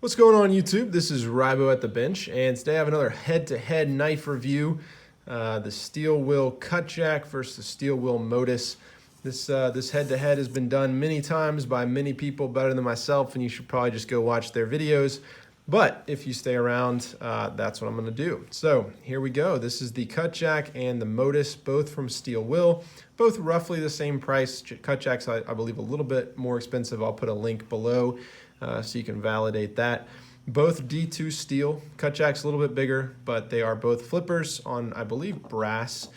What's going on YouTube? This is Rybo at the bench, and today I have another head-to-head knife review. The steel wheel Cutjack versus the steel wheel Modus. This head-to-head has been done many times by many people better than myself, and you should probably just go watch their videos. But if you stay around, that's what I'm going to do. So here we go. This is the Cutjack and the Modus, both from steel wheel, both roughly the same price. Cutjack's, I believe, a little bit more expensive. I'll put a link below so you can validate that. Both D2 steel. Cutjack's a little bit bigger, but they are both flippers on, I believe, brass.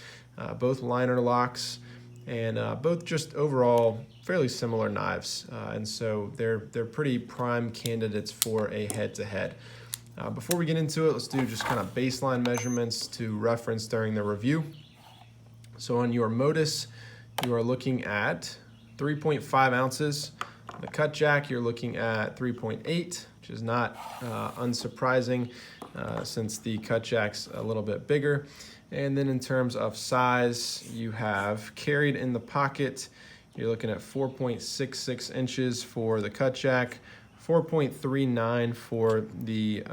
Both liner locks, and both just overall fairly similar knives, and so they're pretty prime candidates for a head-to-head. Before we get into it, let's do just kind of baseline measurements to reference during the review. So on your Modus, you are looking at 3.5 ounces. On the Cutjack, you're looking at 3.8, which is not unsurprising since the Cutjack's a little bit bigger. And then in terms of size, you have carried in the pocket, you're looking at 4.66 inches for the Cutjack, 4.39 for the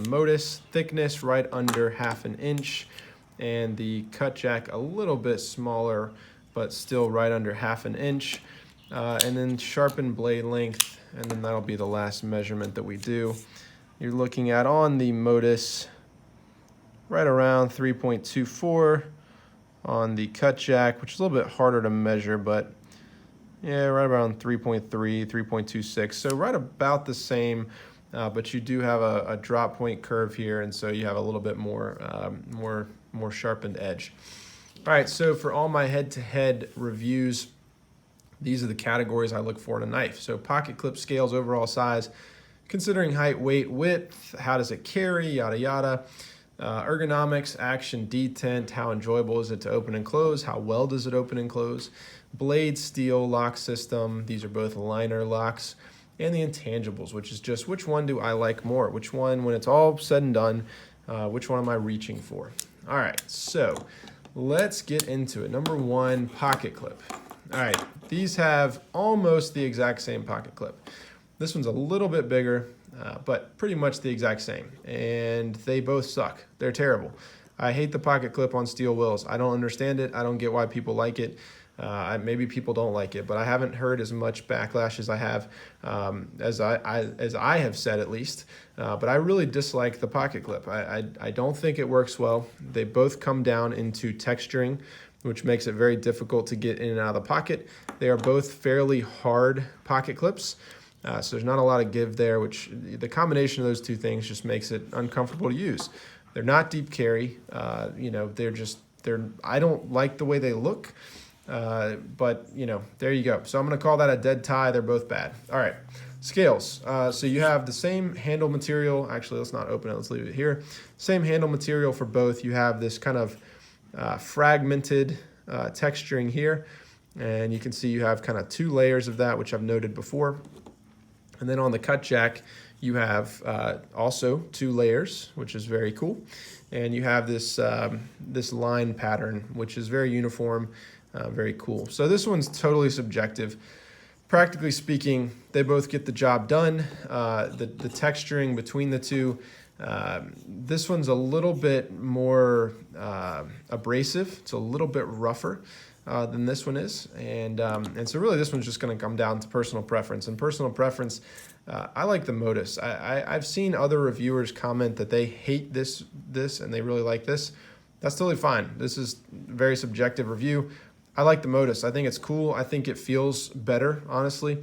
Modus. Thickness right under ½ inch, and the Cutjack a little bit smaller, but still right under ½ inch. And then sharpened blade length, and then that'll be the last measurement that we do. You're looking at on the Modus right around 3.24, on the Cutjack, which is a little bit harder to measure, but yeah, right around 3.3, 3.26. So right about the same, but you do have a drop point curve here, and so you have a little bit more sharpened edge. All right, so for all my head-to-head reviews, these are the categories I look for in a knife. So pocket clip scales, overall size, considering height, weight, width, how does it carry, yada yada. Ergonomics, action, detent, how enjoyable is it to open and close, how well does it open and close, blade, steel, lock system, these are both liner locks, and the intangibles, which is just which one do I like more, which one, when it's all said and done, which one am I reaching for. All right, so let's get into it. Number one, pocket clip. All right, these have almost the exact same pocket clip. This one's a little bit bigger, but pretty much the exact same, and they both suck. They're terrible. I hate the pocket clip on steel wheels. I don't understand it. I don't get why people like it. Maybe people don't like it, but I haven't heard as much backlash as I have, as I have said at least. But I really dislike the pocket clip. I don't think it works well. They both come down into texturing, which makes it very difficult to get in and out of the pocket. They are both fairly hard pocket clips. So there's not a lot of give there, which the combination of those two things just makes it uncomfortable to use. They're not deep carry. I don't like the way they look, but there you go. So I'm gonna call that a dead tie. They're both bad. All right, scales. So you have the same handle material. Actually, let's not open it, let's leave it here. Same handle material for both. You have this kind of fragmented texturing here, and you can see you have kind of two layers of that, which I've noted before. And then on the Cutjack, you have also two layers, which is very cool. And you have this line pattern, which is very uniform, very cool. So this one's totally subjective. Practically speaking, they both get the job done. The texturing between the two, this one's a little bit more abrasive. It's a little bit rougher than this one is, and so really this one's just going to come down to personal preference. And personal preference, I like the Modus. I've seen other reviewers comment that they hate this and they really like this. That's totally fine. This is a very subjective review. I like the Modus. I think it's cool. I think it feels better, honestly.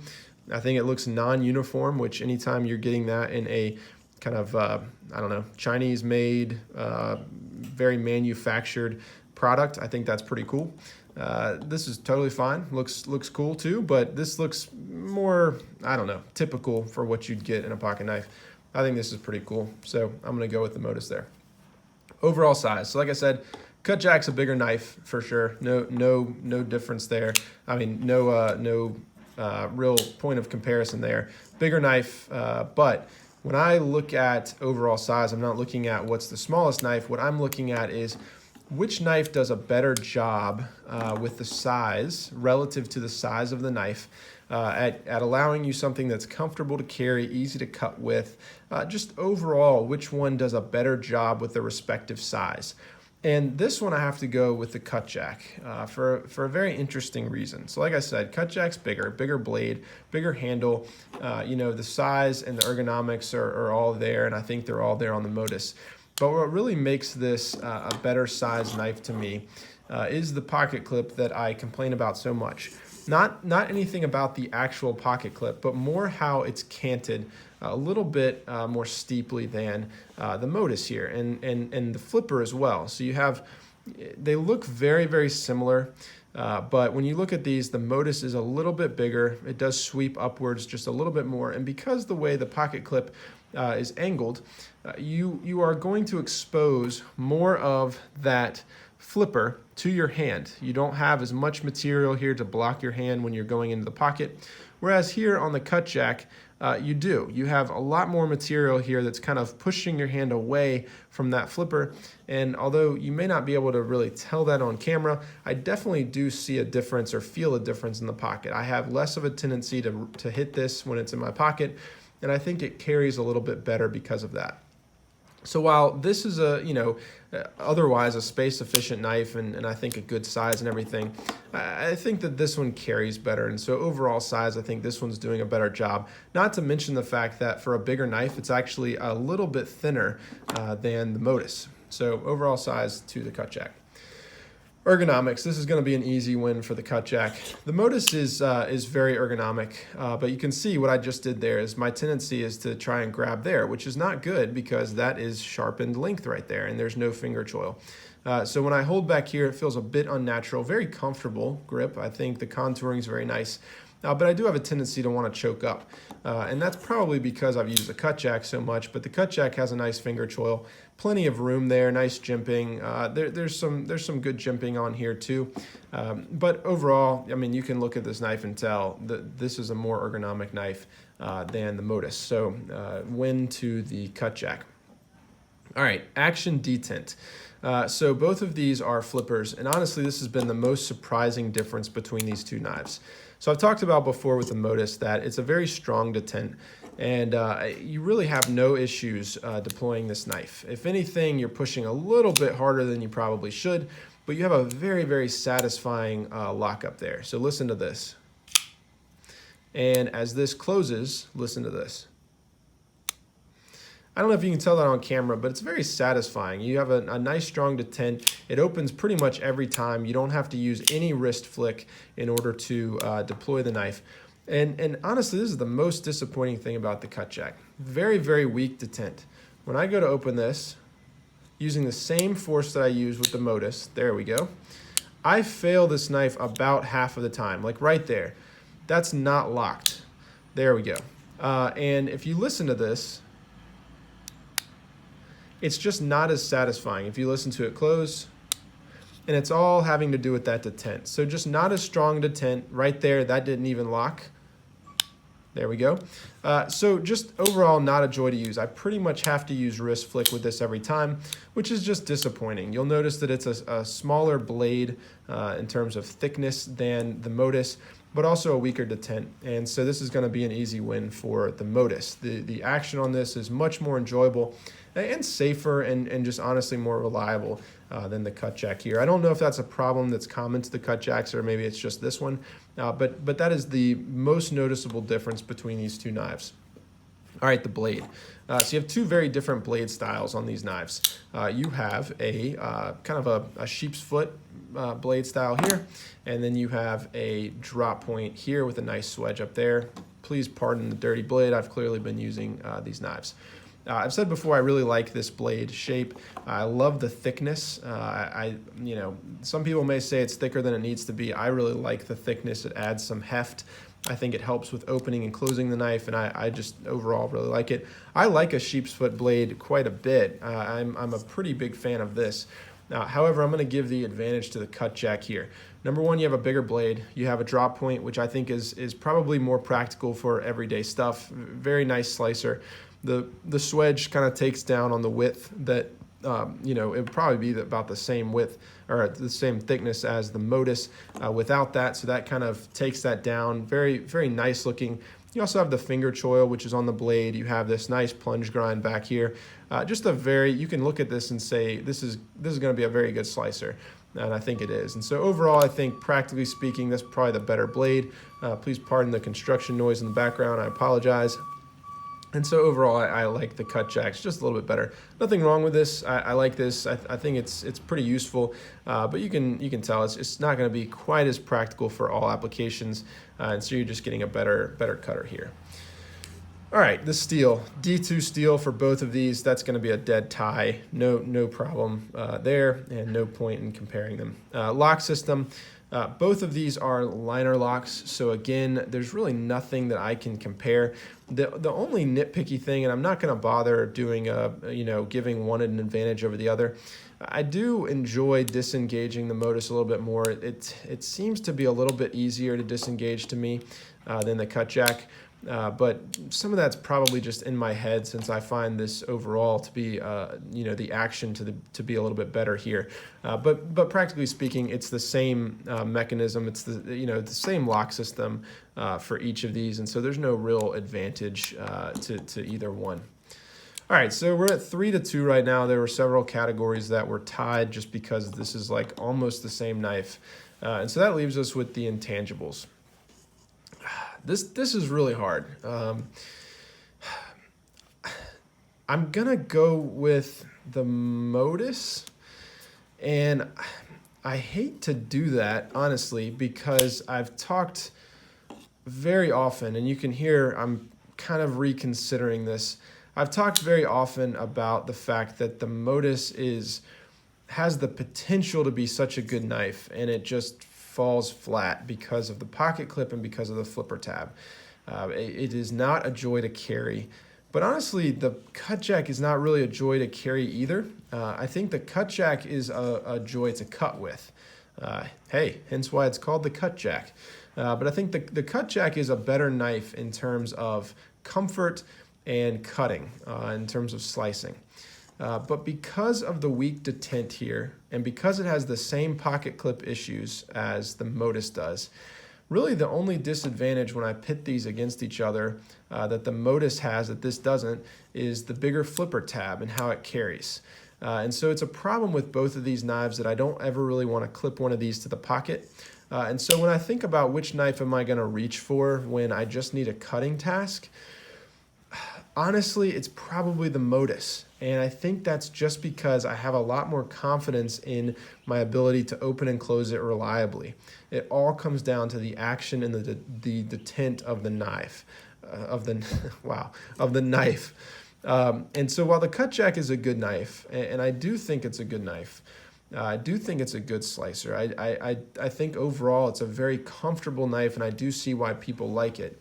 I think it looks non-uniform, which anytime you're getting that in a kind of Chinese-made, very manufactured product, I think that's pretty cool. This is totally fine. Looks cool too, but this looks more, typical for what you'd get in a pocket knife. I think this is pretty cool, so I'm gonna go with the Modus there. Overall size. So like I said, Cutjack's a bigger knife for sure. No difference there. I mean, no real point of comparison there. Bigger knife, but when I look at overall size, I'm not looking at what's the smallest knife. What I'm looking at is which knife does a better job with the size relative to the size of the knife at allowing you something that's comfortable to carry, easy to cut with. Just overall, which one does a better job with the respective size. And this one I have to go with the Cutjack for a very interesting reason. So like I said, Cutjack's bigger blade, bigger handle. The size and the ergonomics are all there, and I think they're all there on the Modus. But what really makes this a better size knife to me is the pocket clip that I complain about so much. Not anything about the actual pocket clip, but more how it's canted a little bit more steeply than the Modus here, and the flipper as well. So they look very, very similar, but when you look at these, the Modus is a little bit bigger. It does sweep upwards just a little bit more, and because the way the pocket clip is angled, you are going to expose more of that flipper to your hand. You don't have as much material here to block your hand when you're going into the pocket, whereas here on the Cutjack, you do. You have a lot more material here that's kind of pushing your hand away from that flipper, and although you may not be able to really tell that on camera, I definitely do see a difference or feel a difference in the pocket. I have less of a tendency to hit this when it's in my pocket, and I think it carries a little bit better because of that. So while this is otherwise a space-efficient knife and I think a good size and everything, I think that this one carries better. And so overall size, I think this one's doing a better job. Not to mention the fact that for a bigger knife, it's actually a little bit thinner than the Modus. So overall size to the Cutjack. Ergonomics, this is going to be an easy win for the Cutjack. The Modus is very ergonomic, but you can see what I just did there is my tendency is to try and grab there, which is not good because that is sharpened length right there and there's no finger choil. So when I hold back here, it feels a bit unnatural, very comfortable grip. I think the contouring is very nice. But I do have a tendency to want to choke up, and that's probably because I've used the Cutjack so much, but the Cutjack has a nice finger choil, plenty of room there, nice jimping. There's some good jimping on here too, but overall, I mean, you can look at this knife and tell that this is a more ergonomic knife than the Modus, so win to the Cutjack. All right, action detent. So both of these are flippers, and honestly, this has been the most surprising difference between these two knives. So I've talked about before with the Modus that it's a very strong detent, and you really have no issues deploying this knife. If anything, you're pushing a little bit harder than you probably should, but you have a very, very satisfying lockup there. So listen to this. And as this closes, listen to this. I don't know if you can tell that on camera, but it's very satisfying. You have a nice strong detent. It opens pretty much every time. You don't have to use any wrist flick in order to deploy the knife. And honestly, this is the most disappointing thing about the Cutjack. Very, very weak detent. When I go to open this, using the same force that I use with the Modus, there we go, I fail this knife about half of the time, like right there. That's not locked. There we go. And if you listen to this, it's just not as satisfying if you listen to it close, and it's all having to do with that detent. So just not as strong detent right there. That didn't even lock. There we go. So just overall not a joy to use. I pretty much have to use wrist flick with this every time, which is just disappointing. You'll notice that it's a smaller blade in terms of thickness than the Modus, but also a weaker detent. And so this is going to be an easy win for the Modus. The action on this is much more enjoyable and safer and just honestly more reliable than the Cutjack here. I don't know if that's a problem that's common to the Cutjacks or maybe it's just this one, but that is the most noticeable difference between these two knives. All right, the blade. So you have two very different blade styles on these knives. You have a kind of a sheep's foot blade style here, and then you have a drop point here with a nice swedge up there. Please pardon the dirty blade. I've clearly been using these knives. I've said before, I really like this blade shape. I love the thickness. Some people may say it's thicker than it needs to be. I really like the thickness. It adds some heft. I think it helps with opening and closing the knife, and I just overall really like it. I like a sheep's foot blade quite a bit. I'm a pretty big fan of this. However, I'm going to give the advantage to the Cutjack here. Number one, you have a bigger blade. You have a drop point, which I think is probably more practical for everyday stuff. Very nice slicer. The swedge kind of takes down on the width that you know, it would probably be about the same width or the same thickness as the Modus without that. So that kind of takes that down. Very, very nice looking. You also have the finger choil, which is on the blade. You have this nice plunge grind back here. Just a very, you can look at this and say, this is going to be a very good slicer. And I think it is. And so overall, I think practically speaking, that's probably the better blade. Please pardon the construction noise in the background. I apologize. And so overall, I like the Cutjacks just a little bit better. Nothing wrong with this. I like this. I think it's pretty useful, but you can tell it's not going to be quite as practical for all applications, and so you're just getting a better cutter here. All right, the steel, D2 steel for both of these. That's going to be a dead tie. No problem there, and no point in comparing them. Lock system. Both of these are liner locks, so again, there's really nothing that I can compare. The only nitpicky thing, and I'm not going to bother doing giving one an advantage over the other. I do enjoy disengaging the Modus a little bit more. It seems to be a little bit easier to disengage to me than the Cutjack. But some of that's probably just in my head, since I find this overall to be, the action to be a little bit better here. But practically speaking, it's the same mechanism. It's the same lock system for each of these, and so there's no real advantage to either one. All right, so we're at 3-2 right now. There were several categories that were tied just because this is like almost the same knife, and so that leaves us with the intangibles. This is really hard. I'm gonna go with the Modus, and I hate to do that, honestly, because I've talked very often, and you can hear I'm kind of reconsidering this. I've talked very often about the fact that the Modus has the potential to be such a good knife, and it just falls flat because of the pocket clip and because of the flipper tab. It is not a joy to carry, but honestly, the Cutjack is not really a joy to carry either. I think the Cutjack is a joy to cut with. Hence why it's called the Cutjack. But I think the Cutjack is a better knife in terms of comfort and cutting, in terms of slicing. But because of the weak detent here, and because it has the same pocket clip issues as the Modus does, really the only disadvantage when I pit these against each other that the Modus has that this doesn't is the bigger flipper tab and how it carries. And so it's a problem with both of these knives that I don't ever really want to clip one of these to the pocket. And so when I think about which knife am I going to reach for when I just need a cutting task, honestly, it's probably the Modus. And I think that's just because I have a lot more confidence in my ability to open and close it reliably. It all comes down to the action and the detent of the knife, of the knife. And so while the Cutjack is a good knife, and I do think it's a good knife, I do think it's a good slicer. I think overall it's a very comfortable knife, and I do see why people like it.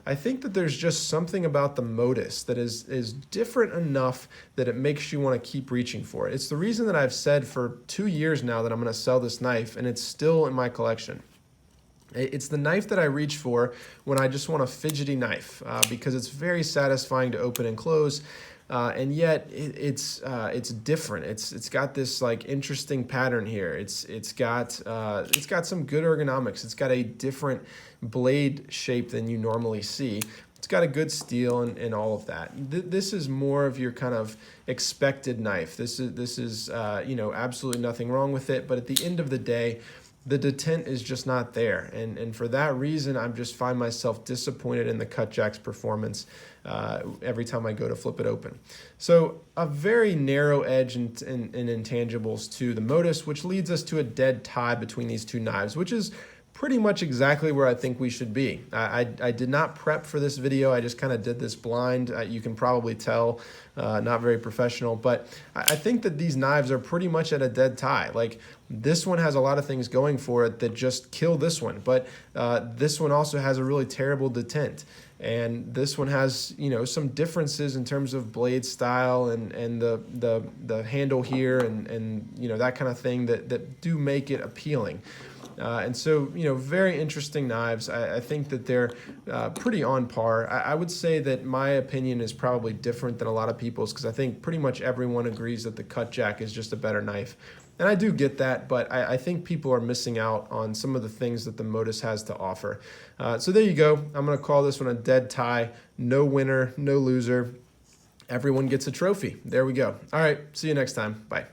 I think that there's just something about the Modus that is different enough that it makes you want to keep reaching for it. It's the reason that I've said for 2 years now that I'm going to sell this knife, and it's still in my collection. It's the knife that I reach for when I just want a fidgety knife because it's very satisfying to open and close. And yet it's different. It's got this like interesting pattern here. It's got some good ergonomics. It's got a different blade shape than you normally see. It's got a good steel and all of that. This is more of your kind of expected knife. This is absolutely nothing wrong with it. But at the end of the day, the detent is just not there. And for that reason, I just find myself disappointed in the Cutjack's performance every time I go to flip it open. So a very narrow edge in intangibles to the Modus, which leads us to a dead tie between these two knives, which is pretty much exactly where I think we should be. I did not prep for this video. I just kind of did this blind. You can probably tell, not very professional, but I think that these knives are pretty much at a dead tie. Like this one has a lot of things going for it that just kill this one, but this one also has a really terrible detent. And this one has, some differences in terms of blade style and the handle here and that kind of thing that do make it appealing. And so, very interesting knives. I think that they're pretty on par. I would say that my opinion is probably different than a lot of people's, because I think pretty much everyone agrees that the Cutjack is just a better knife. And I do get that, but I think people are missing out on some of the things that the Modus has to offer. So there you go. I'm going to call this one a dead tie. No winner, no loser. Everyone gets a trophy. There we go. All right, see you next time. Bye.